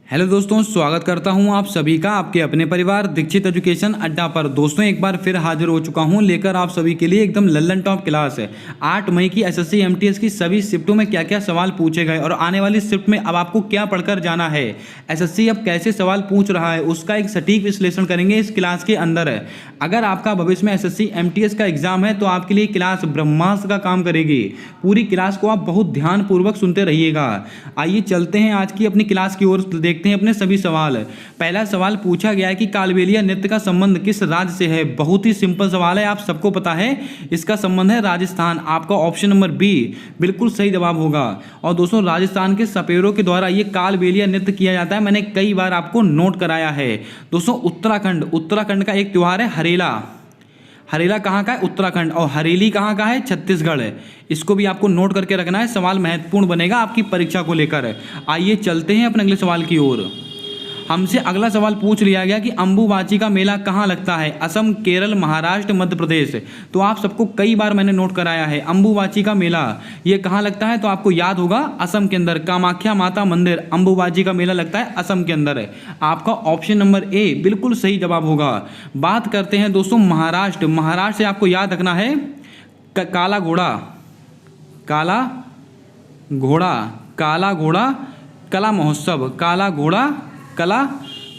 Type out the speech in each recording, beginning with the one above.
Hello दोस्तों, स्वागत करता हूं आप सभी का आपके अपने परिवार दीक्षित एजुकेशन अड्डा पर। दोस्तों एक बार फिर हाजिर हो चुका हूं लेकर आप सभी के लिए एकदम लल्लन टॉप क्लास है। 8 मई की एसएससी एमटीएस की सभी शिफ्टों में क्या क्या सवाल पूछे गए और आने वाली शिफ्ट में अब आपको क्या पढ़कर जाना है, एसएससी अब कैसे सवाल पूछ रहा है, उसका एक सटीक विश्लेषण करेंगे इस क्लास के अंदर। अगर आपका भविष्य में एसएससी एमटीएस का एग्जाम है तो आपके लिए क्लास ब्रह्मास्त्र का काम करेगी। पूरी क्लास को आप बहुत ध्यानपूर्वक सुनते रहिएगा। आइए चलते हैं आज की अपनी क्लास की ओर, देखते हैं अपने सभी सवाल। पहला सवाल पूछा गया है कि कालबेलिया नृत्य का संबंध किस राज्य से है। बहुत ही सिंपल सवाल है, आप सबको पता है इसका संबंध है राजस्थान। आपका ऑप्शन नंबर बी बिल्कुल सही जवाब होगा। और दोस्तों राजस्थान के सपेरों के द्वारा ये कालबेलिया नृत्य किया जाता है, मैंने कई बार आपको नोट कराया है। दोस्तों उत्तराखंड का एक त्योहार है हरेला। हरेला कहाँ का है? उत्तराखंड। और हरेली कहाँ का है? छत्तीसगढ़ है। इसको भी आपको नोट करके रखना है, सवाल महत्वपूर्ण बनेगा आपकी परीक्षा को लेकर। आइए चलते हैं अपने अगले सवाल की ओर। हमसे अगला सवाल पूछ लिया गया कि अंबुबाची का मेला कहाँ लगता है। असम, केरल, महाराष्ट्र, मध्य प्रदेश। तो आप सबको कई बार मैंने नोट कराया है अंबुबाची का मेला ये कहाँ लगता है, तो आपको याद होगा असम के अंदर कामाख्या माता मंदिर अंबुबाची का मेला लगता है असम के अंदर है। आपका ऑप्शन नंबर ए बिल्कुल सही जवाब होगा। बात करते हैं दोस्तों महाराष्ट्र से आपको याद रखना है काला घोड़ा कला महोत्सव, काला घोड़ा कला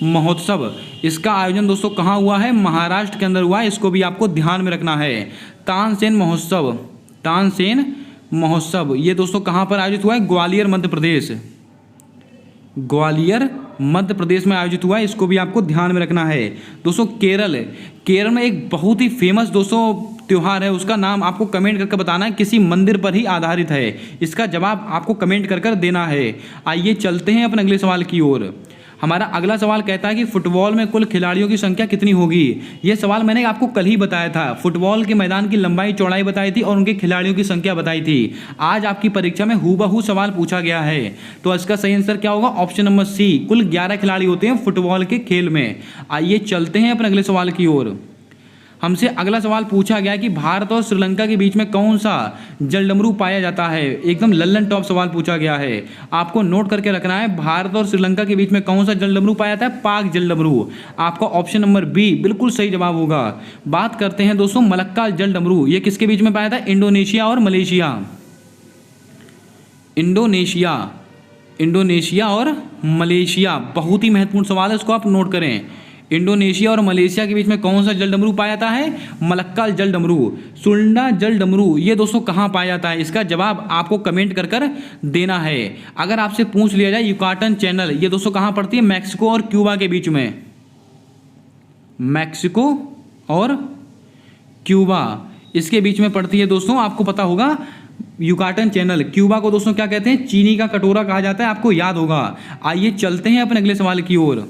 महोत्सव। इसका आयोजन दोस्तों कहाँ हुआ है? महाराष्ट्र के अंदर हुआ है। इसको भी आपको ध्यान में रखना है। तानसेन महोत्सव ये दोस्तों कहाँ पर आयोजित हुआ है? ग्वालियर मध्य प्रदेश में आयोजित हुआ है। इसको भी आपको ध्यान में रखना है। दोस्तों केरल में एक बहुत ही फेमस दोस्तों त्योहार है, उसका नाम आपको कमेंट करके बताना है, किसी मंदिर पर ही आधारित है। इसका जवाब आपको कमेंट कर देना है। आइए चलते हैं अपने अगले सवाल की ओर। हमारा अगला सवाल कहता है कि फुटबॉल में कुल खिलाड़ियों की संख्या कितनी होगी। यह सवाल मैंने आपको कल ही बताया था। फुटबॉल के मैदान की लंबाई चौड़ाई बताई थी और उनके खिलाड़ियों की संख्या बताई थी। आज आपकी परीक्षा में हूबहू सवाल पूछा गया है, तो इसका सही आंसर क्या होगा? ऑप्शन नंबर सी, कुल 11 खिलाड़ी होते हैं फुटबॉल के खेल में। आइए चलते हैं अपने अगले सवाल की ओर। हमसे अगला सवाल पूछा गया कि भारत और श्रीलंका के बीच में कौन सा जलडमरू पाया जाता है। एकदम लल्लन टॉप सवाल पूछा गया है, आपको नोट करके रखना है। भारत और श्रीलंका के बीच में कौन सा जलडमरू पाया जाता है? पाक जलडमरू। आपका ऑप्शन नंबर बी बिल्कुल सही जवाब होगा। बात करते हैं दोस्तों मलक्का जलडमरू ये किसके बीच में पाया जाता है? इंडोनेशिया और मलेशिया। बहुत ही महत्वपूर्ण सवाल है, इसको आप नोट करें। इंडोनेशिया और मलेशिया के बीच में कौन सा जलडमरू पाया जाता है? मलक्का जलडमरू। सुल्डा जलडमरू ये दोस्तों कहाँ पाया जाता है? इसका जवाब आपको कमेंट कर देना है। अगर आपसे पूछ लिया जाए युकाटन चैनल ये दोस्तों कहाँ पड़ती है? मैक्सिको और क्यूबा के बीच में। मैक्सिको और क्यूबा इसके बीच में पड़ती है दोस्तों, आपको पता होगा युकाटन चैनल। क्यूबा को दोस्तों क्या कहते हैं? चीनी का कटोरा कहा जाता है, आपको याद होगा। आइए चलते हैं अपने अगले सवाल की ओर।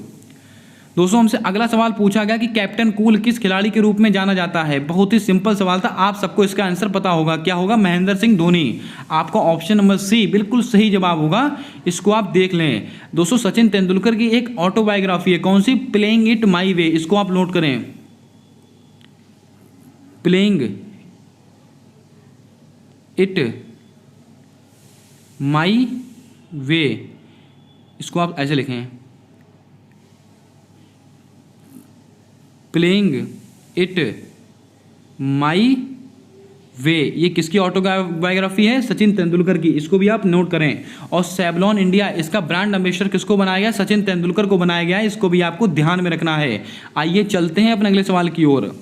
दोस्तों हमसे अगला सवाल पूछा गया कि कैप्टन कूल किस खिलाड़ी के रूप में जाना जाता है। बहुत ही सिंपल सवाल था, आप सबको इसका आंसर पता होगा। क्या होगा? महेंद्र सिंह धोनी। आपका ऑप्शन नंबर सी बिल्कुल सही जवाब होगा। इसको आप देख लें। दोस्तों सचिन तेंदुलकर की एक ऑटोबायोग्राफी है, कौन सी? प्लेइंग इट माई वे। इसको आप नोट करें, प्लेइंग इट माई वे। इसको आप ऐसे लिखें, प्लेइंग इट माई वे। ये किसकी ऑटोबायोग्राफी है? सचिन तेंदुलकर की। इसको भी आप नोट करें। और सेवलॉन इंडिया इसका ब्रांड एम्बेसडर किसको बनाया गया? सचिन तेंदुलकर को बनाया गया है। इसको भी आपको ध्यान में रखना है। आइए चलते हैं अपने अगले सवाल की ओर।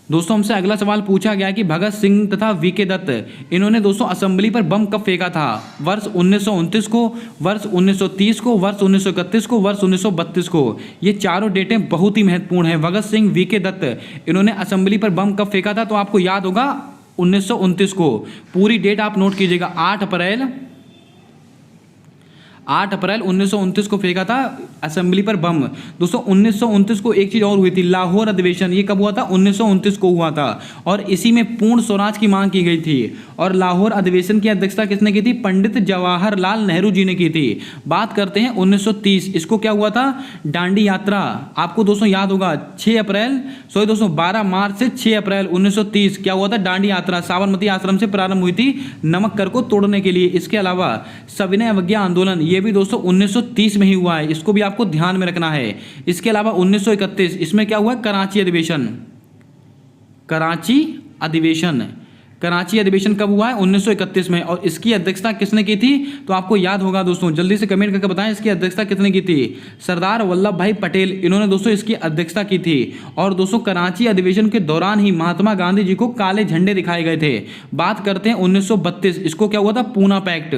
दोस्तों हमसे अगला सवाल पूछा गया कि भगत सिंह तथा वीके दत्त इन्होंने दोस्तों असेंबली पर बम कब फेंका था? वर्ष 1929 को, वर्ष 1930 को, वर्ष 1931 को, वर्ष 1932 को। ये चारों डेटें बहुत ही महत्वपूर्ण हैं। भगत सिंह, वीके दत्त इन्होंने असेंबली पर बम कब फेंका था? तो आपको याद होगा 1929 को। पूरी डेट आप नोट कीजिएगा। 8 अप्रैल 1929 को फेंका था असेंबली पर बम। दोस्तों 1929 को एक चीज़ और हुई थी, लाहौर अधिवेशन। ये कब हुआ था? 1929 को हुआ था। और इसी में पूर्ण स्वराज की मांग की गई थी। और लाहौर अधिवेशन की अध्यक्षता किसने की थी? पंडित जवाहरलाल नेहरू जी ने की थी। बात करते हैं 1930, इसको क्या हुआ था? दांडी यात्रा। आपको दोस्तों याद होगा 12 मार्च से 6 अप्रैल 1930 क्या हुआ था? दांडी यात्रा साबरमती आश्रम से प्रारंभ हुई थी नमक कर को तोड़ने के लिए। इसके अलावा सविनय अवज्ञा आंदोलन ये भी दोस्तों 1930 में ही हुआ है, इसको भी आपको ध्यान में रखना है। इसके अलावा 1931 इसमें क्या हुआ, कराची अधिवेशन। कराची अधिवेशन, कराची अधिवेशन कब हुआ है, 1931 में। और इसकी अध्यक्षता किसने की थी, तो आपको याद होगा दोस्तों, जल्दी से कमेंट करके बताएं इसकी अध्यक्षता किसने की थी। सरदार वल्लभ भाई पटेल, इन्होंने दोस्तों इसकी अध्यक्षता की थी। और दोस्तों कराची अधिवेशन के दौरान ही महात्मा गांधी जी को काले झंडे दिखाए गए थे। बात करते हैं 1932, इसको क्या हुआ था, पूना पैक्ट।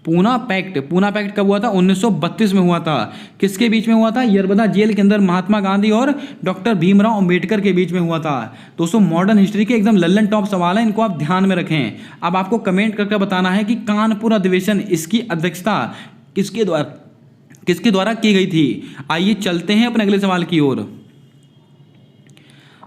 पूना पैक्ट कब हुआ था, 1932 में हुआ था। किसके बीच में हुआ था, यरबदा जेल के अंदर महात्मा गांधी और डॉक्टर भीमराव अंबेडकर के बीच में हुआ था। दोस्तों मॉडर्न हिस्ट्री के एकदम लल्लन टॉप सवाल है, इनको आप ध्यान में रखें। अब आपको कमेंट करके बताना है कि कानपुर अधिवेशन, इसकी अध्यक्षता किसके द्वारा की गई थी। आइए चलते हैं अपने अगले सवाल की ओर।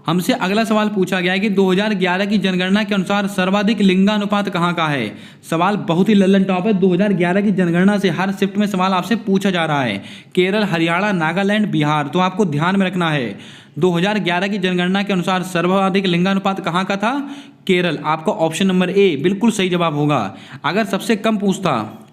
हमसे अगला सवाल पूछा गया है कि 2011 की जनगणना के अनुसार सर्वाधिक लिंगानुपात कहाँ का है। सवाल बहुत ही लल्लन टॉप है, 2011 की जनगणना से हर शिफ्ट में सवाल आपसे पूछा जा रहा है। केरल, हरियाणा, नागालैंड, बिहार, तो आपको ध्यान में रखना है। 2011 की जनगणना के अनुसार सर्वाधिक लिंगानुपात कहाँ का था, केरल। आपका ऑप्शन नंबर ए बिल्कुल सही जवाब होगा। अगर सबसे कम पूछता,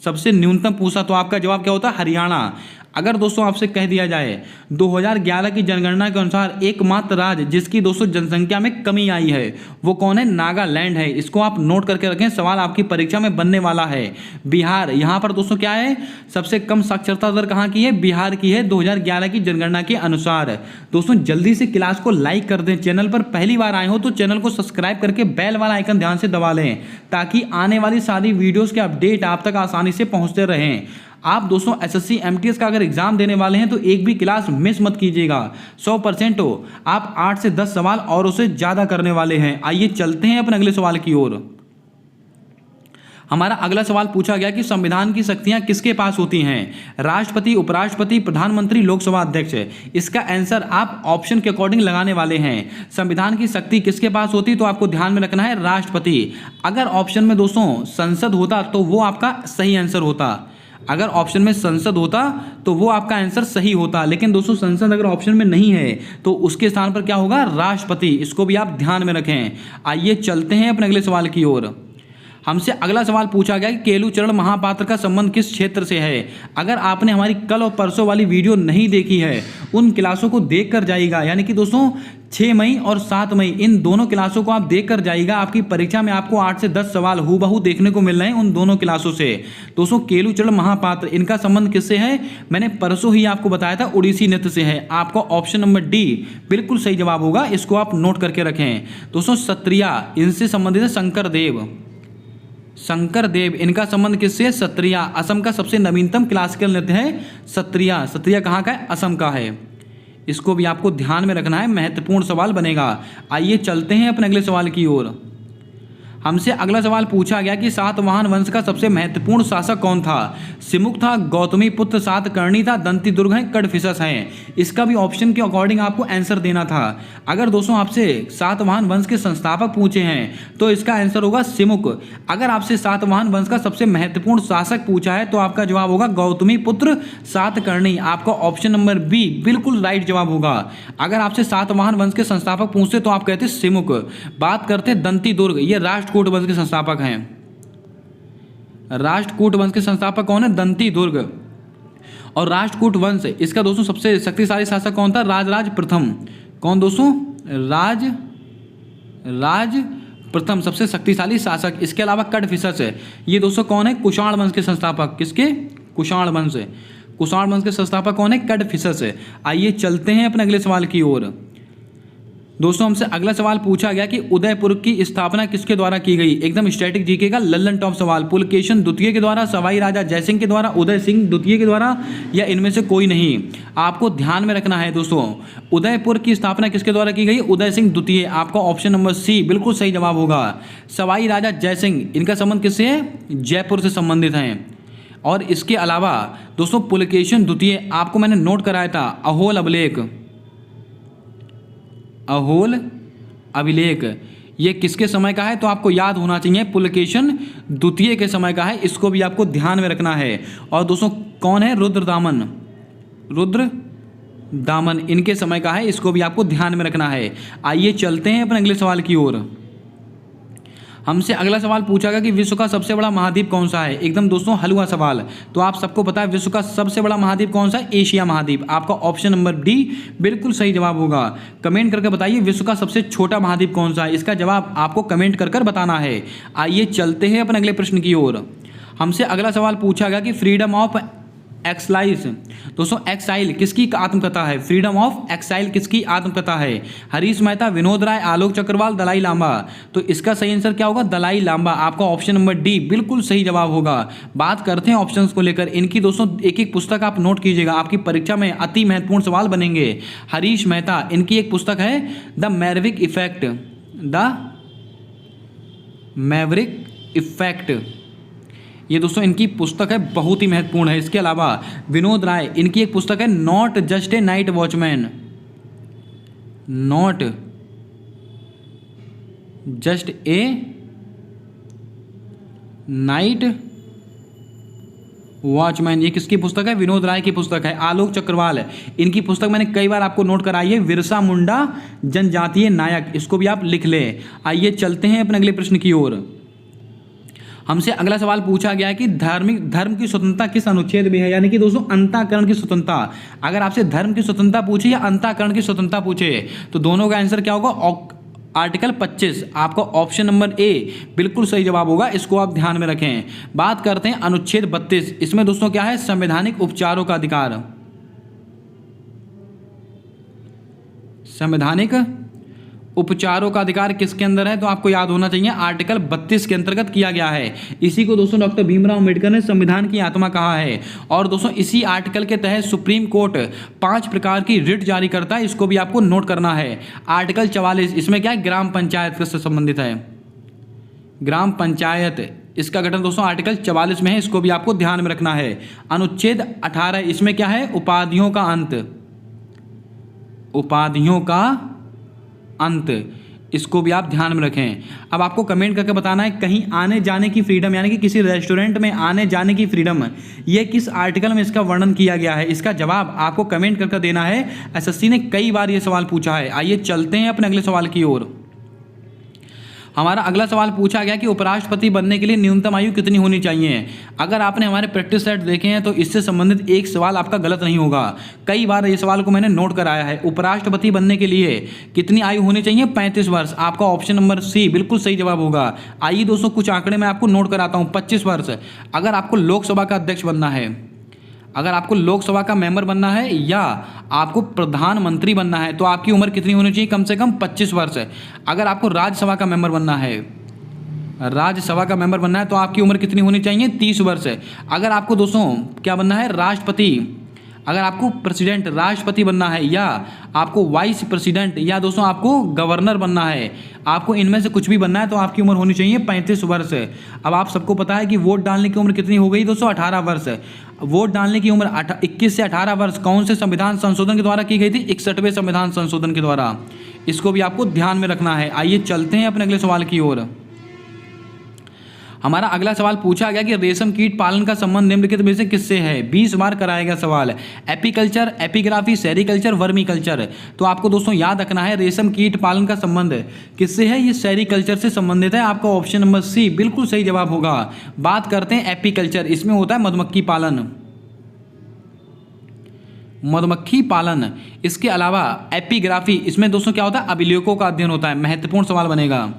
सबसे न्यूनतम पूछा, तो आपका जवाब क्या होता, हरियाणा। अगर दोस्तों आपसे कह दिया जाए 2011 की जनगणना के अनुसार एकमात्र राज्य जिसकी दोस्तों जनसंख्या में कमी आई है वो कौन है, नागालैंड है। इसको आप नोट करके रखें, सवाल आपकी परीक्षा में बनने वाला है। बिहार, यहाँ पर दोस्तों क्या है, सबसे कम साक्षरता दर कहाँ की है, बिहार की है 2011 की जनगणना के अनुसार। दोस्तों जल्दी से क्लास को लाइक कर दें, चैनल पर पहली बार आए हो तो चैनल को सब्सक्राइब करके बेल वाला आइकन ध्यान से दबा लें, ताकि आने वाली सारी वीडियोस के अपडेट आप तक आसानी से पहुंचते रहें। आप दोस्तों एसएससी एमटीएस का अगर एग्जाम देने वाले हैं तो एक भी क्लास मिस मत कीजिएगा, 100% हो। आप 8 से 10 सवाल और उससे ज़्यादा करने वाले हैं। आइए चलते हैं अपने अगले सवाल की ओर। हमारा अगला सवाल पूछा गया कि संविधान की शक्तियां किसके पास होती हैं, राष्ट्रपति, उपराष्ट्रपति, प्रधानमंत्री, लोकसभा अध्यक्ष। इसका आंसर आप ऑप्शन के अकॉर्डिंग लगाने वाले हैं। संविधान की शक्ति किसके पास होती, तो आपको ध्यान में रखना है राष्ट्रपति। अगर ऑप्शन में दोस्तों संसद होता तो वो आपका सही आंसर होता। अगर ऑप्शन में संसद होता तो वो आपका आंसर सही होता, लेकिन दोस्तों संसद अगर ऑप्शन में नहीं है तो उसके स्थान पर क्या होगा, राष्ट्रपति। इसको भी आप ध्यान में रखें। आइए चलते हैं अपने अगले सवाल की ओर। हमसे अगला सवाल पूछा गया कि केलूचरण महापात्र का संबंध किस क्षेत्र से है। अगर आपने हमारी कल और परसों वाली वीडियो नहीं देखी है, उन क्लासों को देख कर जाइएगा। यानी कि दोस्तों 6 मई और 7 मई इन दोनों क्लासों को आप देख कर जाइएगा। आपकी परीक्षा में आपको 8 से 10 सवाल हूबहू देखने को मिल रहे हैं उन दोनों क्लासों से। दोस्तों केलूचरण महापात्र, इनका संबंध किससे है, मैंने परसों ही आपको बताया था, उड़ीसी नृत्य से है। आपका ऑप्शन नंबर डी बिल्कुल सही जवाब होगा, इसको आप नोट करके रखें। दोस्तों सत्रिया, इनसे संबंधित है शंकर देव, इनका संबंध किससे है, सत्रिया। असम का सबसे नवीनतम क्लासिकल नृत्य है सत्रिया। सत्रिया कहाँ का है, असम का है। इसको भी आपको ध्यान में रखना है, महत्वपूर्ण सवाल बनेगा। आइए चलते हैं अपने अगले सवाल की ओर। हमसे अगला सवाल पूछा गया कि सातवाहन वंश का सबसे महत्वपूर्ण शासक कौन था। सिमुक था, गौतमी पुत्र सातकर्णी था, दंती दुर्ग है, कडफिसस हैं। इसका भी ऑप्शन के अकॉर्डिंग आपको आंसर देना था। अगर दोस्तों आपसे सातवाहन वंश के संस्थापक पूछे हैं तो इसका आंसर होगा सिमुक। अगर आपसे सातवाहन वंश का सबसे महत्वपूर्ण शासक पूछा है तो आपका जवाब होगा गौतमी पुत्र सातकर्णी। आपका ऑप्शन नंबर बी बिल्कुल राइट जवाब होगा। अगर आपसे सातवाहन वंश के संस्थापक पूछते तो आप कहते सिमुक। बात करते दंती दुर्ग, ये राष्ट्रकूट वंश के संस्थापक हैं। राष्ट्रकूट वंश के संस्थापक कौन है, दंती दुर्ग। और राष्ट्रकूट वंश, इसका दोस्तों सबसे शक्तिशाली शासक कौन था, राजराज प्रथम। कौन दोस्तों, राज प्रथम सबसे शक्तिशाली शासक। इसके अलावा कडफिसस है, ये दोस्तों कौन है, कुषाण वंश के संस्थापक। किसके, कुषाण वंश। कुषाण वंश के संस्थापक कौन है, कडफिसस है। आइए चलते हैं अपने अगले सवाल की ओर। दोस्तों हमसे अगला सवाल पूछा गया कि उदयपुर की स्थापना किसके द्वारा की गई। एकदम स्टैटिक जीके का लल्लन टॉप सवाल। पुलकेशन द्वितीय के द्वारा, सवाई राजा जयसिंह के द्वारा, उदय सिंह द्वितीय के द्वारा, या इनमें से कोई नहीं। आपको ध्यान में रखना है दोस्तों, उदयपुर की स्थापना किसके द्वारा की गई, उदय सिंह द्वितीय। आपका ऑप्शन नंबर सी बिल्कुल सही जवाब होगा। सवाई राजा जयसिंह, इनका संबंध किससे है, जयपुर से संबंधित हैं। और इसके अलावा दोस्तों पुलकेशन द्वितीय, आपको मैंने नोट कराया था, अहोल अभिलेख, ये किसके समय का है, तो आपको याद होना चाहिए पुलकेशन द्वितीय के समय का है। इसको भी आपको ध्यान में रखना है। और दोस्तों कौन है, रुद्रदामन, इनके समय का है। इसको भी आपको ध्यान में रखना है। आइए चलते हैं अपने अगले सवाल की ओर। हमसे अगला सवाल पूछा गया कि विश्व का सबसे बड़ा महाद्वीप कौन सा है। एकदम दोस्तों हलवा सवाल। तो आप सबको पता है विश्व का सबसे बड़ा महाद्वीप कौन सा है, एशिया महाद्वीप। आपका ऑप्शन नंबर डी बिल्कुल सही जवाब होगा। कमेंट करके बताइए विश्व का सबसे छोटा महाद्वीप कौन सा है, इसका जवाब आपको कमेंट कर बताना है। आइए चलते हैं अपने अगले प्रश्न की ओर। हमसे अगला सवाल पूछा गया कि फ्रीडम ऑफ एक्साइल, दोस्तों एक्साइल किसकी आत्मकथा है, फ्रीडम ऑफ एक्साइल किसकी आत्मकथा है। हरीश मेहता, विनोद राय, आलोक चक्रवाल, दलाई लांबा। तो इसका सही आंसर क्या होगा, दलाई लांबा। आपका ऑप्शन नंबर डी बिल्कुल सही जवाब होगा। बात करते हैं ऑप्शंस को लेकर। इनकी दोस्तों एक एक पुस्तक आप नोट कीजिएगा, आपकी परीक्षा में अति महत्वपूर्ण सवाल बनेंगे। हरीश मेहता, इनकी एक पुस्तक है the Maverick effect, the Maverick effect, ये दोस्तों इनकी पुस्तक है, बहुत ही महत्वपूर्ण है। इसके अलावा विनोद राय, इनकी एक पुस्तक है not just a night watchman, not just a night watchman, ये किसकी पुस्तक है, विनोद राय की पुस्तक है। आलोक चक्रवाल, इनकी पुस्तक मैंने कई बार आपको नोट कराई है, बिरसा मुंडा जनजातीय नायक, इसको भी आप लिख लें। आइए चलते हैं अपने अगले प्रश्न की ओर। हमसे अगला सवाल पूछा गया है कि धर्म की स्वतंत्रता किस अनुच्छेद में है, यानी कि दोस्तों अंतःकरण की स्वतंत्रता। अगर आपसे धर्म की स्वतंत्रता पूछे या अंतःकरण की स्वतंत्रता पूछे तो दोनों का आंसर क्या होगा, आर्टिकल 25। आपका ऑप्शन नंबर ए बिल्कुल सही जवाब होगा, इसको आप ध्यान में रखें। बात करते हैं अनुच्छेद 32, इसमें दोस्तों क्या है, संवैधानिक उपचारों का अधिकार। संवैधानिक उपचारों का अधिकार किसके अंदर है, तो आपको याद होना चाहिए आर्टिकल 32 के अंतर्गत किया गया है। इसी को दोस्तों डॉक्टर भीमराव अम्बेडकर ने संविधान की आत्मा कहा है। और दोस्तों इसी आर्टिकल के तहत सुप्रीम कोर्ट 5 प्रकार की रिट जारी करता है, इसको भी आपको नोट करना है। आर्टिकल 44, इसमें क्या है, ग्राम पंचायत से संबंधित है, ग्राम पंचायत, इसका गठन दोस्तों आर्टिकल 44 में है, इसको भी आपको ध्यान में रखना है। अनुच्छेद 18, इसमें क्या है, उपाधियों का अंत, उपाधियों का अंत, इसको भी आप ध्यान में रखें। अब आपको कमेंट करके बताना है कहीं आने जाने की फ्रीडम, यानी कि किसी रेस्टोरेंट में आने जाने की फ्रीडम, ये किस आर्टिकल में इसका वर्णन किया गया है, इसका जवाब आपको कमेंट करके देना है। एसएससी ने कई बार ये सवाल पूछा है। आइए चलते हैं अपने अगले सवाल की ओर। हमारा अगला सवाल पूछा गया कि उपराष्ट्रपति बनने के लिए न्यूनतम आयु कितनी होनी चाहिए। अगर आपने हमारे प्रैक्टिस सेट देखे हैं तो इससे संबंधित एक सवाल आपका गलत नहीं होगा। कई बार ये सवाल को मैंने नोट कराया है। उपराष्ट्रपति बनने के लिए कितनी आयु होनी चाहिए, 35 वर्ष। आपका ऑप्शन नंबर सी बिल्कुल सही जवाब होगा। आइए दोस्तों कुछ आंकड़े मैं आपको नोट कराता हूँ। 25 वर्ष। अगर आपको लोकसभा का अध्यक्ष बनना है, अगर आपको लोकसभा का मेंबर बनना है या आपको प्रधानमंत्री बनना है तो आपकी उम्र कितनी होनी चाहिए, कम से कम 25 वर्ष। अगर आपको राज्यसभा का मेंबर बनना है, राज्यसभा का मेंबर बनना है तो आपकी उम्र कितनी होनी चाहिए, 30 वर्ष। अगर आपको दोस्तों क्या बनना है, राष्ट्रपति, अगर आपको प्रेसिडेंट राष्ट्रपति बनना है या आपको वाइस प्रेसिडेंट या दोस्तों आपको गवर्नर बनना है, आपको इनमें से कुछ भी बनना है तो आपकी उम्र होनी चाहिए 35 वर्ष। अब आप सबको पता है कि वोट डालने की उम्र कितनी हो गई दोस्तों, 18 वर्ष। वोट डालने की उम्र 21 से 18 वर्ष कौन से संविधान संशोधन के द्वारा की गई थी, 61वें संविधान संशोधन के द्वारा। इसको भी आपको ध्यान में रखना है। आइए चलते हैं अपने अगले सवाल की ओर। हमारा अगला सवाल पूछा गया कि रेशम कीट पालन का संबंध निम्नलिखित में से किससे है। 20 बार कराया गया सवाल। Apiculture, epigraphy, sericulture, vermiculture. तो आपको दोस्तों याद रखना है रेशम कीट पालन का संबंध किससे है, ये सेरीकल्चर से संबंधित है। आपका ऑप्शन नंबर सी बिल्कुल सही जवाब होगा। बात करते हैं एपीकल्चर, इसमें होता है मधुमक्खी पालन, मधुमक्खी पालन। इसके अलावा एपिग्राफी, इसमें दोस्तों क्या होता है, अभिलेखों का अध्ययन होता है। महत्वपूर्ण सवाल बनेगा।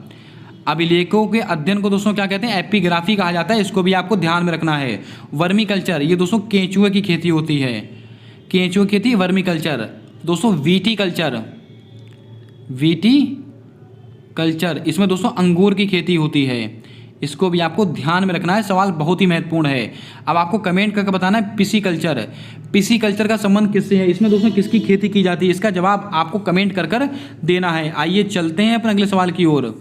अभिलेखों के अध्ययन को दोस्तों क्या कहते हैं, एपिग्राफी कहा जाता है। इसको भी आपको ध्यान में रखना है। वर्मीकल्चर, ये दोस्तों केंचुए की खेती होती है, केंचुए की खेती वर्मीकल्चर। दोस्तों वीटीकल्चर, वीटीकल्चर, इसमें दोस्तों अंगूर की खेती होती है। इसको भी आपको ध्यान में रखना है, सवाल बहुत ही महत्वपूर्ण है। अब आपको कमेंट करके बताना है पिसीकल्चर, पिसीकल्चर का संबंध किससे है, इसमें दोस्तों किसकी खेती की जाती है, इसका जवाब आपको कमेंट कर देना है। आइए चलते हैं अपने अगले सवाल की ओर।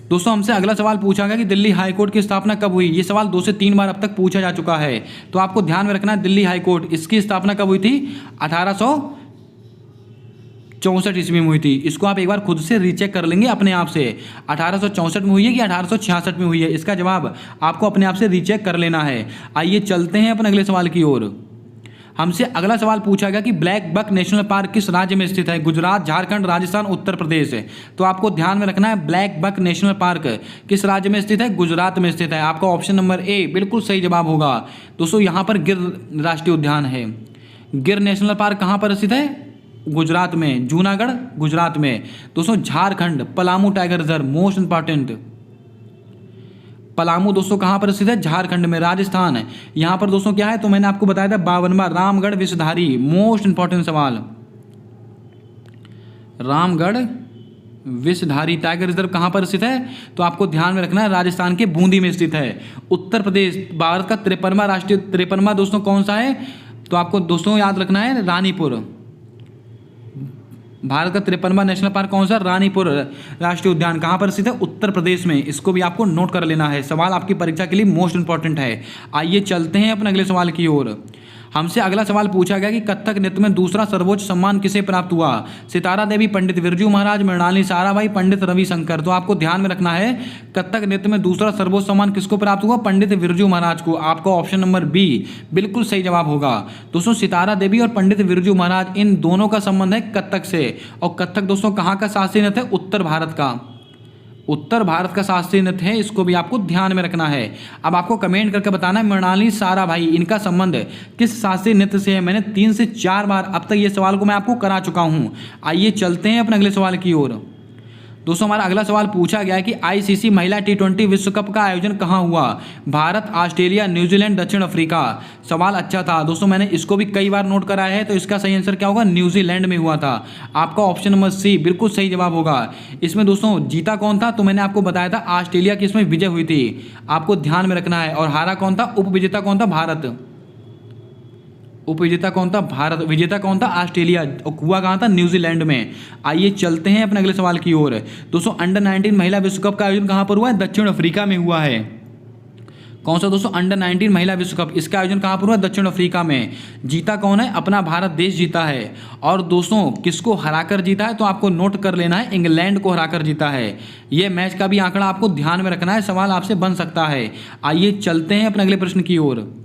दोस्तों हमसे अगला सवाल पूछा गया कि दिल्ली हाईकोर्ट की स्थापना कब हुई। ये सवाल 2 से 3 बार अब तक पूछा जा चुका है, तो आपको ध्यान में रखना है दिल्ली हाईकोर्ट, इसकी स्थापना कब हुई थी, 1864 ईस्वी में हुई थी। इसको आप एक बार खुद से रीचेक कर लेंगे अपने आप से, 1864 में हुई है कि 1866 में हुई है, इसका जवाब आपको अपने आप से रीचेक कर लेना है। आइए चलते हैं अपने अगले सवाल की ओर। हमसे अगला सवाल पूछा गया कि ब्लैक बक नेशनल पार्क किस राज्य में स्थित है? गुजरात, झारखंड, राजस्थान, उत्तर प्रदेश। तो आपको ध्यान में रखना है ब्लैक बक नेशनल पार्क किस राज्य में स्थित है? गुजरात में स्थित है। आपका ऑप्शन नंबर ए बिल्कुल सही जवाब होगा। दोस्तों यहाँ पर गिर राष्ट्रीय उद्यान है। गिर नेशनल पार्क कहाँ पर स्थित है? गुजरात में। जूनागढ़ गुजरात में। दोस्तों Jharkhand Palamu tiger reserve most important. Palamu दोस्तों कहाँ पर स्थित है? झारखंड में। राजस्थान यहाँ पर दोस्तों क्या है? तो मैंने आपको बताया था 52वां रामगढ़ विषधारी, मोस्ट इंपॉर्टेंट सवाल। रामगढ़ विषधारी टाइगर रिजर्व कहाँ पर स्थित है? तो आपको ध्यान में रखना है राजस्थान के बूंदी में स्थित है। उत्तर प्रदेश भारत का 53वां राष्ट्रीय 53वां दोस्तों कौन सा है? तो आपको दोस्तों याद रखना है रानीपुर। भारत का 53वां नेशनल पार्क कौन सा? रानीपुर राष्ट्रीय उद्यान कहाँ पर स्थित है? उत्तर प्रदेश में। इसको भी आपको नोट कर लेना है, सवाल आपकी परीक्षा के लिए मोस्ट इंपॉर्टेंट है। आइए चलते हैं अपने अगले सवाल की ओर। हमसे अगला सवाल पूछा गया कि कथक नृत्य में दूसरा सर्वोच्च सम्मान किसे प्राप्त हुआ? सितारा देवी, पंडित बिरजू महाराज, मृणालिनी साराभाई, पंडित रविशंकर। तो आपको ध्यान में रखना है कथक नृत्य में दूसरा सर्वोच्च सम्मान किसको प्राप्त हुआ? पंडित बिरजू महाराज को। आपका ऑप्शन नंबर बी बिल्कुल सही जवाब होगा। दोस्तों सितारा देवी और पंडित बिरजू महाराज इन दोनों का संबंध है कथक से। और कथक दोस्तों कहाँ का शास्त्रीय नृत्य है? उत्तर भारत का। उत्तर भारत का शास्त्रीय नृत्य है, इसको भी आपको ध्यान में रखना है। अब आपको कमेंट करके बताना है मृणालिनी साराभाई इनका संबंध किस शास्त्रीय नृत्य से है। मैंने 3 से 4 बार अब तक ये सवाल को मैं आपको करा चुका हूं। आइए चलते हैं अपने अगले सवाल की ओर। दोस्तों हमारा अगला सवाल पूछा गया है कि आईसीसी महिला T20 विश्व कप का आयोजन कहाँ हुआ? भारत, ऑस्ट्रेलिया, न्यूजीलैंड, दक्षिण अफ्रीका। सवाल अच्छा था दोस्तों, मैंने इसको भी कई बार नोट कराया है। तो इसका सही आंसर क्या होगा? न्यूजीलैंड में हुआ था। आपका ऑप्शन नंबर सी बिल्कुल सही जवाब होगा। इसमें दोस्तों जीता कौन था? तो मैंने आपको बताया था ऑस्ट्रेलिया की इसमें विजय हुई थी, आपको ध्यान में रखना है। और हारा कौन था? उपविजेता कौन था? भारत। उपविजेता कौन था? भारत। विजेता कौन था? ऑस्ट्रेलिया। और हुआ कहाँ था? न्यूजीलैंड में। आइए चलते हैं अपने अगले सवाल की ओर। दोस्तों अंडर 19 महिला विश्व कप का आयोजन कहाँ पर हुआ है? दक्षिण अफ्रीका में हुआ है। कौन सा दोस्तों? अंडर 19 महिला विश्व कप। इसका आयोजन कहाँ पर हुआ? दक्षिण अफ्रीका में। जीता कौन है? अपना भारत देश जीता है। और दोस्तों किसको हराकर जीता है? तो आपको नोट कर लेना है, इंग्लैंड को हराकर जीता है। यह मैच का भी आंकड़ा आपको ध्यान में रखना है, सवाल आपसे बन सकता है। आइए चलते हैं अपने अगले प्रश्न की ओर।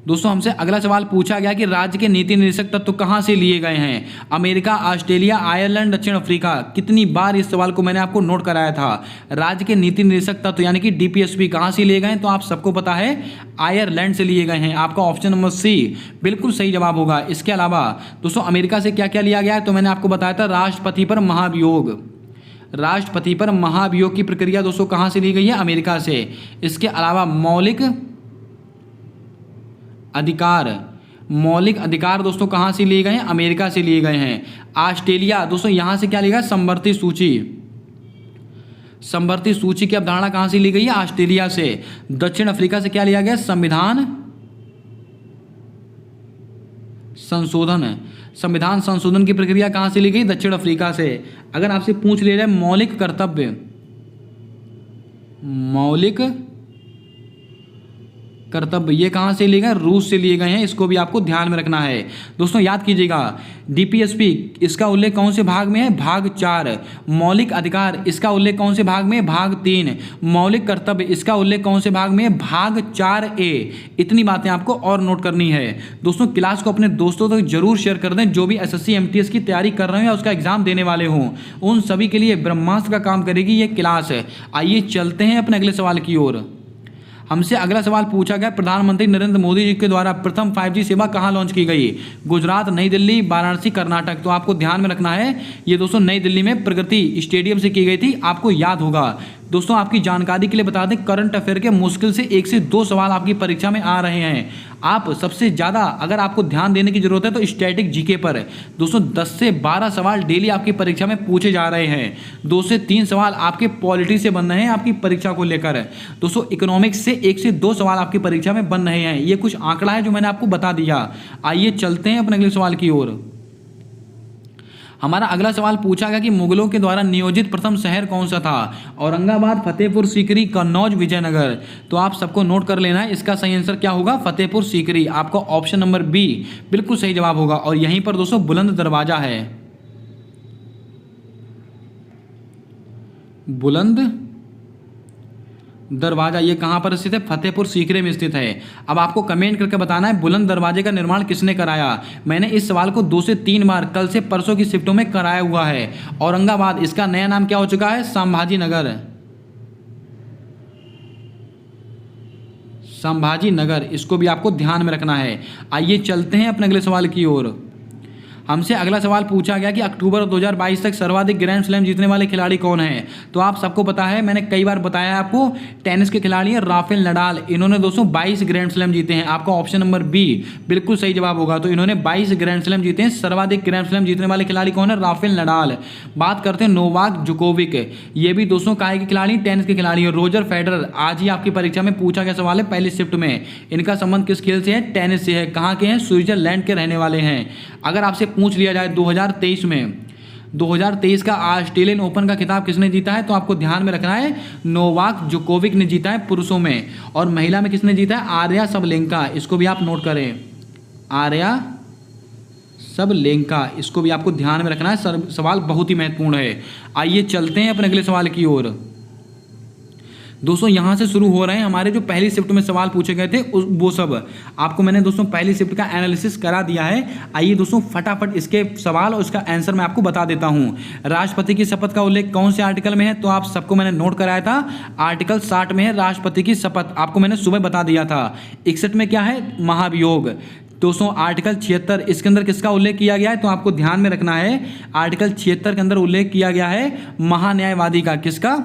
दोस्तों हमसे अगला सवाल पूछा गया कि राज्य के नीति निर्देशक तत्व कहाँ से लिए गए हैं? अमेरिका, ऑस्ट्रेलिया, आयरलैंड, दक्षिण अफ्रीका। कितनी बार इस सवाल को मैंने आपको नोट कराया था। राज्य के नीति निर्देशक तत्व यानी कि DPSP कहाँ से लिए गए हैं? तो आप सबको पता है आयरलैंड से लिए गए हैं। आपका ऑप्शन नंबर सी बिल्कुल सही जवाब होगा। इसके अलावा दोस्तों अमेरिका से क्या क्या लिया गया है? तो मैंने आपको बताया था राष्ट्रपति पर महाभियोग। राष्ट्रपति पर महाभियोग की प्रक्रिया दोस्तों कहाँ से ली गई है? अमेरिका से। इसके अलावा मौलिक अधिकार दोस्तों कहाँ से लिए गए हैं? अमेरिका से लिए गए हैं। ऑस्ट्रेलिया दोस्तों यहाँ से क्या लिया गया? समवर्ती सूची। समवर्ती सूची की अवधारणा कहाँ से ली गई है? ऑस्ट्रेलिया से। दक्षिण अफ्रीका से क्या लिया गया? संविधान संशोधन। संविधान संशोधन की प्रक्रिया कहाँ से ली गई? दक्षिण अफ्रीका से। अगर आपसे पूछ ले रहे मौलिक कर्तव्य, ये कहाँ से लिए गए? रूस से लिए गए हैं। इसको भी आपको ध्यान में रखना है। दोस्तों याद कीजिएगा DPSP इसका उल्लेख कौन से भाग में है? भाग 4। मौलिक अधिकार इसका उल्लेख कौन से भाग में? भाग 3। मौलिक कर्तव्य इसका उल्लेख कौन से भाग में? भाग 4A। इतनी बातें आपको और नोट करनी है। दोस्तों क्लास को अपने दोस्तों तक जरूर शेयर कर दें जो भी SSC MTS की तैयारी कर रहे हैं या उसका एग्जाम देने वाले हों। उन सभी के लिए ब्रह्मास्त्र का काम करेगी ये क्लास है। आइए चलते हैं अपने अगले सवाल की ओर। हमसे अगला सवाल पूछा गया प्रधानमंत्री नरेंद्र मोदी जी के द्वारा प्रथम 5G सेवा कहाँ लॉन्च की गई? गुजरात, नई दिल्ली, वाराणसी, कर्नाटक। तो आपको ध्यान में रखना है ये दोस्तों नई दिल्ली में प्रगति स्टेडियम से की गई थी, आपको याद होगा। दोस्तों आपकी जानकारी के लिए बता दें करंट अफेयर के मुश्किल से 1 से 2 सवाल आपकी परीक्षा में आ रहे हैं। आप सबसे ज़्यादा अगर आपको ध्यान देने की जरूरत है तो स्टैटिक जीके पर दोस्तों 10 से 12 सवाल डेली आपकी परीक्षा में पूछे जा रहे हैं। 2 से 3 सवाल आपके पॉलिटी से बन रहे हैं आपकी परीक्षा को लेकर। दोस्तों इकोनॉमिक्स से 1 से 2 सवाल आपकी परीक्षा में बन रहे हैं। ये कुछ आंकड़ा है जो मैंने आपको बता दिया। आइए चलते हैं अपने अगले सवाल की ओर। हमारा अगला सवाल पूछा गया कि मुगलों के द्वारा नियोजित प्रथम शहर कौन सा था? औरंगाबाद, फतेहपुर सीकरी, कन्नौज, विजयनगर। तो आप सबको नोट कर लेना है, इसका सही आंसर क्या होगा? फतेहपुर सीकरी। आपका ऑप्शन नंबर बी बिल्कुल सही जवाब होगा। और यहीं पर दोस्तों बुलंद दरवाजा है। बुलंद दरवाजा ये कहाँ पर स्थित है? फतेहपुर सीकरे में स्थित है। अब आपको कमेंट करके बताना है बुलंद दरवाजे का निर्माण किसने कराया। मैंने इस सवाल को 2 से 3 बार कल से परसों की शिफ्टों में कराया हुआ है। औरंगाबाद, इसका नया नाम क्या हो चुका है? संभाजी नगर। संभाजी नगर, इसको भी आपको ध्यान में रखना है। आइए चलते हैं अपने अगले सवाल की ओर। हमसे अगला सवाल पूछा गया कि अक्टूबर 2022 तक सर्वाधिक ग्रैंड स्लैम जीतने वाले खिलाड़ी कौन हैं। तो आप सबको पता है, मैंने कई बार बताया आपको, टेनिस के खिलाड़ी हैं राफेल नडाल। इन्होंने दोस्तों 22 ग्रैंड स्लैम जीते हैं। आपका ऑप्शन नंबर बी बिल्कुल सही जवाब होगा। तो इन्होंने 22 ग्रैंड स्लैम जीते हैं। सर्वाधिक ग्रैंड स्लैम जीतने वाले खिलाड़ी कौन है? Rafael Nadal. बात करते हैं नोवाक जोकोविक, ये भी दोस्तों काय के खिलाड़ी, टेनिस के खिलाड़ी हैं। रोजर फेडरर, आज ही आपकी परीक्षा में पूछा गया सवाल है पहली शिफ्ट में। इनका संबंध किस खेल से है? टेनिस से है। कहाँ के हैं? स्विट्जरलैंड के रहने वाले हैं। अगर आपसे पूछ लिया जाए 2023 का ऑस्ट्रेलियन ओपन का खिताब किसने जीता है, तो आपको ध्यान में रखना है नोवाक जोकोविक ने जीता है पुरुषों में। और महिला में किसने जीता है? आर्या सबलेंका। इसको भी आप नोट करें, आर्या सबलेंका, इसको भी आपको ध्यान में रखना है। सवाल बहुत ही महत्वपूर्ण है। आइए चलते हैं अपने अगले सवाल की ओर। दोस्तों यहाँ से शुरू हो रहे हैं हमारे जो पहली शिफ्ट में सवाल पूछे गए थे वो सब आपको मैंने दोस्तों पहली शिफ्ट का एनालिसिस करा दिया है। आइए दोस्तों फटाफट इसके सवाल और इसका आंसर मैं आपको बता देता हूँ। राष्ट्रपति की शपथ का उल्लेख कौन से आर्टिकल में है? तो आप सबको मैंने नोट कराया था, आर्टिकल 60 में है राष्ट्रपति की शपथ। आपको मैंने सुबह बता दिया था। 61 में क्या है? महाभियोग। दोस्तों आर्टिकल 76, इसके अंदर किसका उल्लेख किया गया है? तो आपको ध्यान में रखना है, आर्टिकल 76 के अंदर उल्लेख किया गया है महान्यायवादी का। किसका?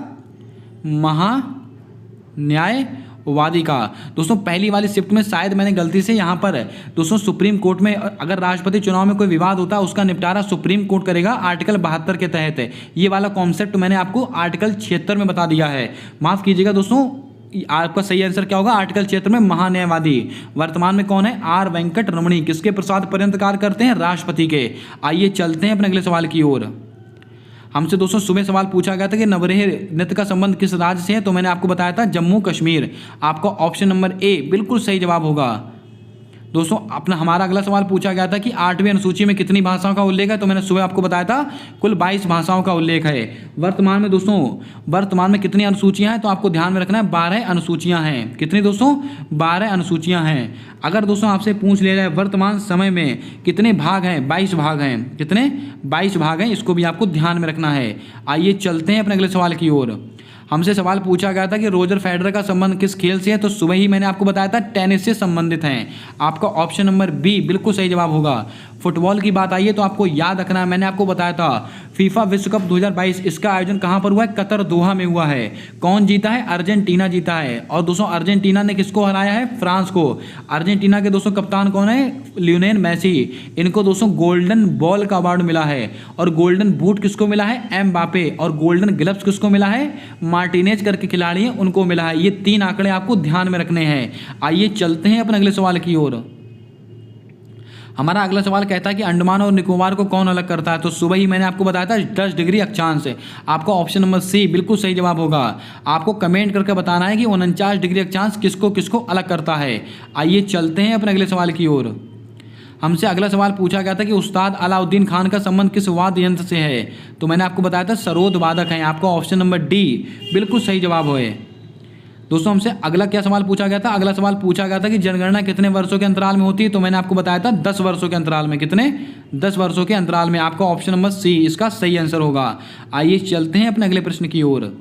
न्यायवादी का। दोस्तों पहली वाली शिफ्ट में शायद मैंने गलती से यहाँ पर दोस्तों सुप्रीम कोर्ट में, अगर राष्ट्रपति चुनाव में कोई विवाद होता है उसका निपटारा सुप्रीम कोर्ट करेगा आर्टिकल 72 के तहत। ये वाला कॉन्सेप्ट मैंने आपको आर्टिकल 76 में बता दिया है। माफ कीजिएगा दोस्तों, आपका सही आंसर क्या होगा? आर्टिकल 76 में महान्यायवादी। वर्तमान में कौन है? आर वेंकट रमणी। किसके प्रसाद पर्यंत कार्य करते हैं? राष्ट्रपति के। आइए चलते हैं अपने अगले सवाल की ओर। हमसे दोस्तों सुबह सवाल पूछा गया था कि नवरेह नृत्य का संबंध किस राज्य से है, तो मैंने आपको बताया था जम्मू कश्मीर। आपका ऑप्शन नंबर ए बिल्कुल सही जवाब होगा। दोस्तों अपना हमारा अगला सवाल पूछा गया था कि 8वीं अनुसूची में कितनी भाषाओं का उल्लेख है, तो मैंने सुबह आपको बताया था कुल 22 भाषाओं का उल्लेख है। वर्तमान में दोस्तों वर्तमान में कितनी अनुसूचियां हैं, तो आपको ध्यान में रखना है 12 अनुसूचियां हैं। कितनी दोस्तों? 12 अनुसूचियां हैं। अगर दोस्तों आपसे पूछ लिया जाए वर्तमान समय में कितने भाग हैं? 22 भाग हैं। कितने? 22 भाग हैं। इसको भी आपको ध्यान में रखना है। आइए चलते हैं अपने अगले सवाल की ओर। हमसे सवाल पूछा गया था कि रोजर फेडरर का संबंध किस खेल से है, तो सुबह ही मैंने आपको बताया था टेनिस से संबंधित हैं। आपका ऑप्शन नंबर बी बिल्कुल सही जवाब होगा। फुटबॉल की बात आई है तो आपको याद रखना है, मैंने आपको बताया था फीफा विश्व कप 2022 इसका आयोजन कहाँ पर हुआ है? कतर दोहा में हुआ है। कौन जीता है? अर्जेंटीना जीता है। और दोस्तों अर्जेंटीना ने किसको हराया है? फ्रांस को। अर्जेंटीना के दोस्तों कप्तान कौन है? Lionel Messi. इनको दोस्तों गोल्डन बॉल का अवार्ड मिला है। और गोल्डन बूट किसको मिला है? एम्बापे। और गोल्डन ग्लव्स किसको मिला है? मार्टिनेज करके खिलाड़ी हैं उनको मिला है। ये 3 आंकड़े आपको ध्यान में रखने हैं। आइए चलते हैं अपने अगले सवाल की ओर। हमारा अगला सवाल कहता है कि अंडमान और निकोबार को कौन अलग करता है, तो सुबह ही मैंने आपको बताया था 10 डिग्री अक्षांश। आपका ऑप्शन नंबर सी बिल्कुल सही जवाब होगा। आपको कमेंट करके बताना है कि 49 डिग्री अक्षांश किसको किसको अलग करता है। आइए चलते हैं अपने अगले सवाल की ओर। हमसे अगला सवाल पूछा गया था कि उस्ताद अलाउद्दीन खान का संबंध किस वाद्य यंत्र से है, तो मैंने आपको बताया था सरोद वादक हैं। आपका ऑप्शन नंबर डी बिल्कुल सही जवाब है। दोस्तों हमसे अगला क्या सवाल पूछा गया था? अगला सवाल पूछा गया था कि जनगणना कितने वर्षों के अंतराल में होती है, तो मैंने आपको बताया था 10 वर्षों के अंतराल में। कितने? 10 वर्षों के अंतराल में। आपका ऑप्शन नंबर सी इसका सही आंसर होगा। आइए चलते हैं अपने अगले प्रश्न की ओर।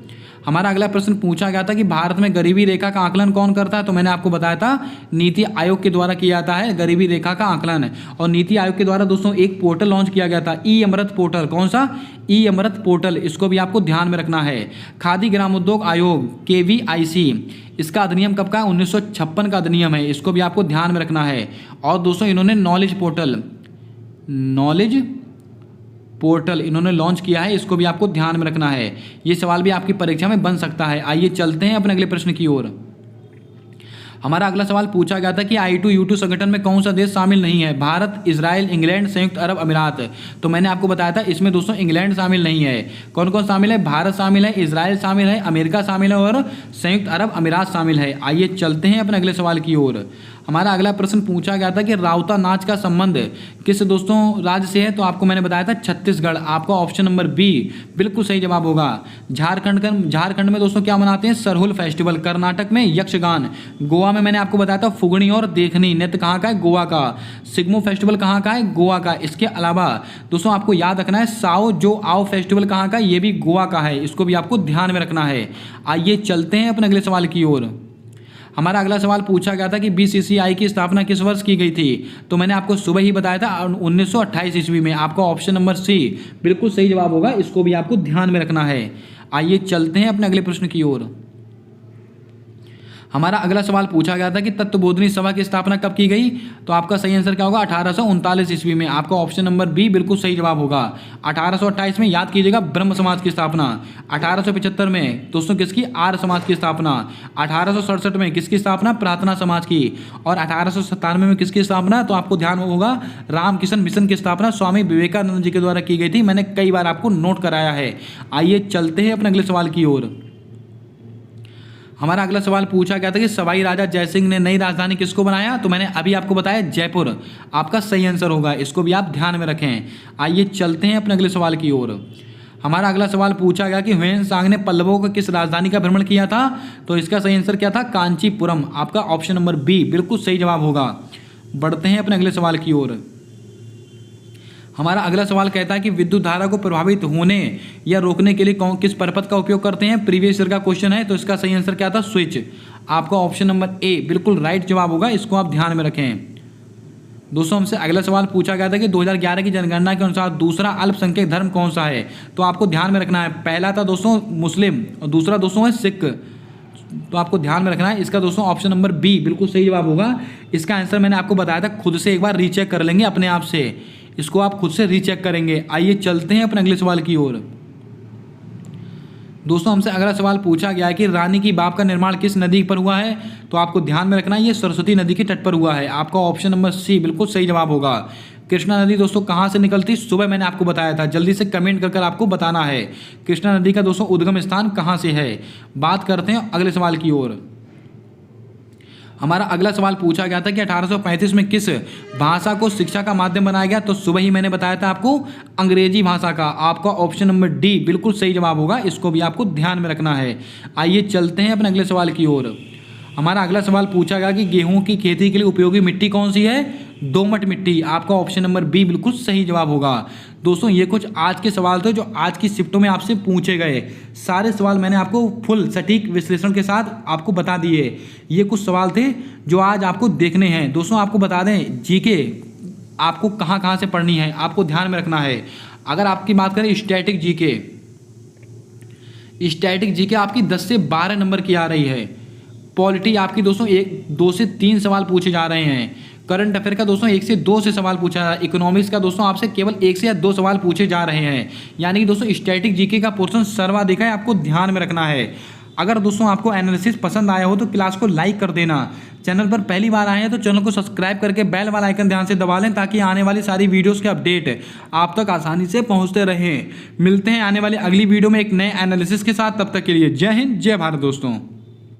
हमारा अगला प्रश्न पूछा गया था कि भारत में गरीबी रेखा का आकलन कौन करता है, तो मैंने आपको बताया था नीति आयोग के द्वारा किया जाता है गरीबी रेखा का आकलन। और नीति आयोग के द्वारा दोस्तों एक पोर्टल लॉन्च किया गया था, ई अमृत पोर्टल। कौन सा? ई अमृत पोर्टल। इसको भी आपको ध्यान में रखना है। खादी ग्रामोद्योग आयोग KVIC, इसका अधिनियम कब का? 1956 का अधिनियम है। इसको भी आपको ध्यान में रखना है। और दोस्तों इन्होंने नॉलेज पोर्टल इन्होंने लॉन्च किया है। इसको भी आपको ध्यान में रखना है। ये सवाल भी आपकी परीक्षा में बन सकता है। आइए चलते हैं अपने अगले प्रश्न की ओर। हमारा अगला सवाल पूछा गया था कि I2U2 संगठन में कौन सा देश शामिल नहीं है? भारत, इजराइल, इंग्लैंड, संयुक्त अरब अमीरात। तो मैंने आपको बताया था इसमें दोस्तों इंग्लैंड शामिल नहीं है। कौन कौन शामिल है? भारत शामिल है, इजराइल शामिल है, अमेरिका शामिल है और संयुक्त अरब अमीरात शामिल है। आइए चलते हैं अपने अगले सवाल की ओर। हमारा अगला प्रश्न पूछा गया था कि राउता नाच का संबंध किस दोस्तों राज्य से है, तो आपको मैंने बताया था छत्तीसगढ़। आपका ऑप्शन नंबर बी बिल्कुल सही जवाब होगा। झारखंड में दोस्तों क्या मनाते हैं, सरहुल फेस्टिवल। कर्नाटक में यक्षगान। गोवा में मैंने आपको बताया था फुगड़ी और देखनी नृत्य कहाँ का है, गोवा का। सिग्मो फेस्टिवल कहाँ का है, गोवा का। इसके अलावा दोस्तों आपको याद रखना है साओ जो आओ फेस्टिवल कहाँ का है, ये भी गोवा का है, इसको भी आपको ध्यान में रखना है। आइए चलते हैं अपने अगले सवाल की ओर। हमारा अगला सवाल पूछा गया था कि बीसीसीआई की स्थापना किस वर्ष की गई थी, तो मैंने आपको सुबह ही बताया था 1928 ईस्वी में। आपका ऑप्शन नंबर सी बिल्कुल सही जवाब होगा, इसको भी आपको ध्यान में रखना है। आइए चलते हैं अपने अगले प्रश्न की ओर। हमारा अगला सवाल पूछा गया था कि तत्वबोधिनी सभा की स्थापना कब की गई, तो आपका सही आंसर क्या होगा, 1839 ईस्वी में। आपका ऑप्शन नंबर बी बिल्कुल सही जवाब होगा। 1828 में याद कीजिएगा ब्रह्म समाज की स्थापना। 1875 में दोस्तों किसकी, आर्य समाज की स्थापना। 1867 में किसकी स्थापना, प्रार्थना समाज की। और 1897 में किसकी स्थापना, तो आपको ध्यान होगा रामकिशन मिशन की स्थापना स्वामी विवेकानंद जी के द्वारा की गई थी। मैंने कई बार आपको नोट कराया है। आइए चलते हैं अपने अगले सवाल की ओर। हमारा अगला सवाल पूछा गया था कि सवाई राजा जयसिंह ने नई राजधानी किसको बनाया, तो मैंने अभी आपको बताया जयपुर। आपका सही आंसर होगा, इसको भी आप ध्यान में रखें। आइए चलते हैं अपने अगले सवाल की ओर। हमारा अगला सवाल पूछा गया कि ह्वेन सांग ने पल्लवों को किस राजधानी का भ्रमण किया था, तो इसका सही आंसर क्या था, कांचीपुरम। आपका ऑप्शन नंबर बी बिल्कुल सही जवाब होगा। बढ़ते हैं अपने अगले सवाल की ओर। हमारा अगला सवाल कहता है कि विद्युत धारा को प्रभावित होने या रोकने के लिए किस परपथ का उपयोग करते हैं। प्रीवियस ईयर का क्वेश्चन है, तो इसका सही आंसर क्या था, स्विच। आपका ऑप्शन नंबर ए बिल्कुल राइट जवाब होगा, इसको आप ध्यान में रखें। दोस्तों हमसे अगला सवाल पूछा गया था कि 2011 की जनगणना के अनुसार दूसरा अल्पसंख्यक धर्म कौन सा है, तो आपको ध्यान में रखना है। पहला था दोस्तों मुस्लिम और दूसरा दोस्तों है सिख, तो आपको ध्यान में रखना है। इसका दोस्तों ऑप्शन नंबर बी बिल्कुल सही जवाब होगा। इसका आंसर मैंने आपको बताया था, खुद से एक बार रीचेक कर लेंगे अपने आप से, इसको आप खुद से रीचेक करेंगे। आइए चलते हैं अपने अगले सवाल की ओर। दोस्तों हमसे अगला सवाल पूछा गया है कि रानी की बाव का निर्माण किस नदी पर हुआ है, तो आपको ध्यान में रखना है ये सरस्वती नदी के तट पर हुआ है। आपका ऑप्शन नंबर सी बिल्कुल सही जवाब होगा। कृष्णा नदी दोस्तों कहाँ से निकलती, सुबह मैंने आपको बताया था, जल्दी से कमेंट कर आपको बताना है कृष्णा नदी का दोस्तों उद्गम स्थान कहाँ से है। बात करते हैं अगले सवाल की ओर। हमारा अगला सवाल पूछा गया था कि 1835 में किस भाषा को शिक्षा का माध्यम बनाया गया, तो सुबह ही मैंने बताया था आपको अंग्रेजी भाषा का। आपका ऑप्शन नंबर डी बिल्कुल सही जवाब होगा, इसको भी आपको ध्यान में रखना है। आइए चलते हैं अपने अगले सवाल की ओर। हमारा अगला सवाल पूछा गया कि गेहूं की खेती के लिए उपयोगी मिट्टी कौन सी है, दोमट मिट्टी। आपका ऑप्शन नंबर बी बिल्कुल सही जवाब होगा। दोस्तों ये कुछ आज के सवाल थे जो आज की शिफ्टों में आपसे पूछे गए। सारे सवाल मैंने आपको फुल सटीक विश्लेषण के साथ आपको बता दिए। ये कुछ सवाल थे जो आज आपको देखने हैं। दोस्तों आपको बता दें जीके आपको कहाँ कहाँ से पढ़नी है, आपको ध्यान में रखना है। अगर आपकी बात करें स्टैटिक जीके आपकी 10 से 12 नंबर की आ रही है। पॉलिटी आपकी दोस्तों 2 से 3 सवाल पूछे जा रहे हैं। करंट अफेयर का दोस्तों 1 से 2 से सवाल पूछा जा रहा है। इकोनॉमिक्स का दोस्तों आपसे केवल 1 से या 2 सवाल पूछे जा रहे हैं। यानी कि दोस्तों स्टैटिक जीके का पोर्शन सर्वाधिक है, आपको ध्यान में रखना है। अगर दोस्तों आपको एनालिसिस पसंद आया हो तो क्लास को लाइक कर देना। चैनल पर पहली बार आए हैं तो चैनल को सब्सक्राइब करके बेल वाला आइकन ध्यान से दबा लें, ताकि आने वाली सारी वीडियोस के अपडेट आप तक आसानी से पहुंचते रहें। मिलते हैं आने वाली अगली वीडियो में एक नए एनालिसिस के साथ। तब तक के लिए जय हिंद, जय भारत दोस्तों।